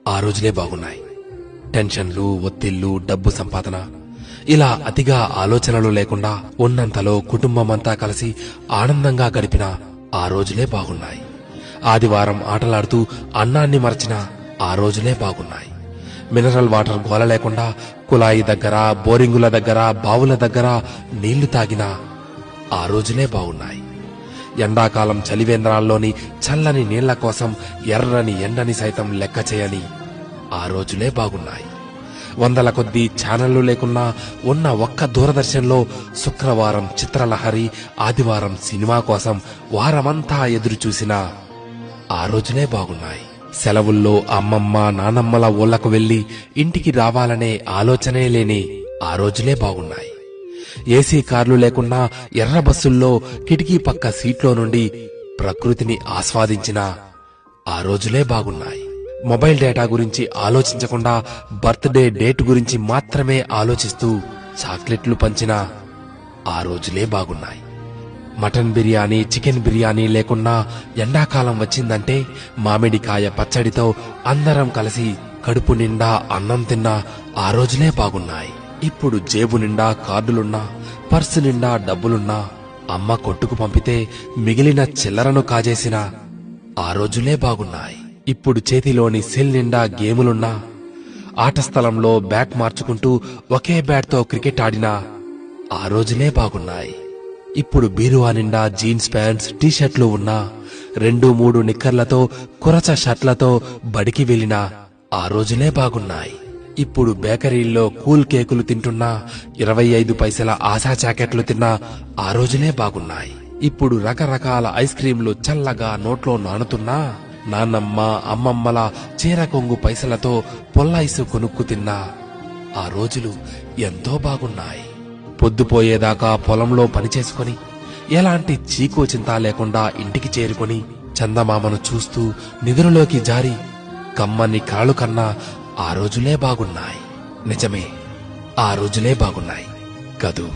ఆ రోజులే బాగున్నాయి. టెన్షన్లు, ఒత్తిళ్లు, డబ్బు సంపాదన ఇలా అతిగా ఆలోచనలు లేకుండా ఉన్నంతలో కుటుంబమంతా కలిసి ఆనందంగా గడిపిన ఆ రోజులే బాగున్నాయి. ఆదివారం ఆటలాడుతూ అన్నాన్ని మరచిన ఆ రోజులే బాగున్నాయి. మినరల్ వాటర్ గోల లేకుండా కుళాయి దగ్గర, బోరింగుల దగ్గర, బావుల దగ్గర నీళ్లు తాగిన ఆ రోజులే బాగున్నాయి. ఎండాకాలం చలివేంద్రాల్లోని చల్లని నీళ్ల కోసం ఎర్రని ఎండని సైతం లెక్క చేయని ఆ రోజులే బాగున్నాయి. వందల కొద్దీ ఛానళ్లు లేకున్నా ఉన్న ఒక్క దూరదర్శన్లో శుక్రవారం చిత్రలహరి, ఆదివారం సినిమా కోసం వారమంతా ఎదురు చూసిన ఆ రోజులే బాగున్నాయి. సెలవుల్లో అమ్మమ్మ, నానమ్మల ఊళ్లకు వెళ్లి ఇంటికి రావాలనే ఆలోచనే లేని ఆ రోజులే బాగున్నాయి. ఏసీ కార్లు లేకున్నా ఎర్ర బస్సుల్లో కిటికీ పక్క సీట్లో నుండి ప్రకృతిని ఆస్వాదించిన ఆ రోజులే బాగున్నాయి. మొబైల్ డేటా గురించి ఆలోచించకుండా బర్త్డే డేట్ గురించి మాత్రమే ఆలోచిస్తూ చాక్లెట్లు పంచిన ఆ రోజులే బాగున్నాయి. మటన్ బిర్యానీ, చికెన్ బిర్యానీ లేకున్నా ఎండాకాలం వచ్చిందంటే మామిడికాయ పచ్చడితో అందరం కలిసి కడుపు నిండా అన్నం తిన్న ఆ రోజులే బాగున్నాయి. ఇప్పుడు జేబు నిండా కార్డులున్నా, పర్సు నిండా డబ్బులున్నా అమ్మ కొట్టుకు పంపితే మిగిలిన చిల్లరను కాజేసిన ఆ రోజులే బాగున్నాయి. ఇప్పుడు చేతిలోని సెల్ నిండా గేములున్నా, ఆట స్థలంలో బ్యాట్ మార్చుకుంటూ ఒకే బ్యాట్తో క్రికెట్ ఆడినా ఆ రోజులే బాగున్నాయి. ఇప్పుడు బీరువా నిండా జీన్స్ ప్యాంట్స్, టీషర్ట్లు ఉన్నా 2-3 నిక్కర్లతో, కురచ షర్ట్లతో బడికి వెళ్లిన ఆ రోజులే బాగున్నాయి. ఇప్పుడు బేకరీల్లో కూల్ కేకులు తింటున్నా, 25 పైసల ఆశా జాకెట్లు తిన్నా ఆ రోజులే బాగున్నాయి. ఇప్పుడు రకరకాల ఐస్ క్రీంలు చల్లగా నోట్లో నానుతున్నా, నాన్నమ్మ, అమ్మమ్మల చీర కొంగు పైసలతో పొల్లైసు కొనుక్కు తిన్నా ఆ రోజులు ఎంతో బాగున్నాయి. పొద్దుపోయేదాకా పొలంలో పనిచేసుకుని ఎలాంటి చీకో చింత లేకుండా ఇంటికి చేరుకుని చందమామను చూస్తూ నిద్రలోకి జారి కమ్మని కలలు కన్నా ఆ రోజులే బాగున్నాయి. నిజమే, ఆ రోజులే బాగున్నాయి కదూ.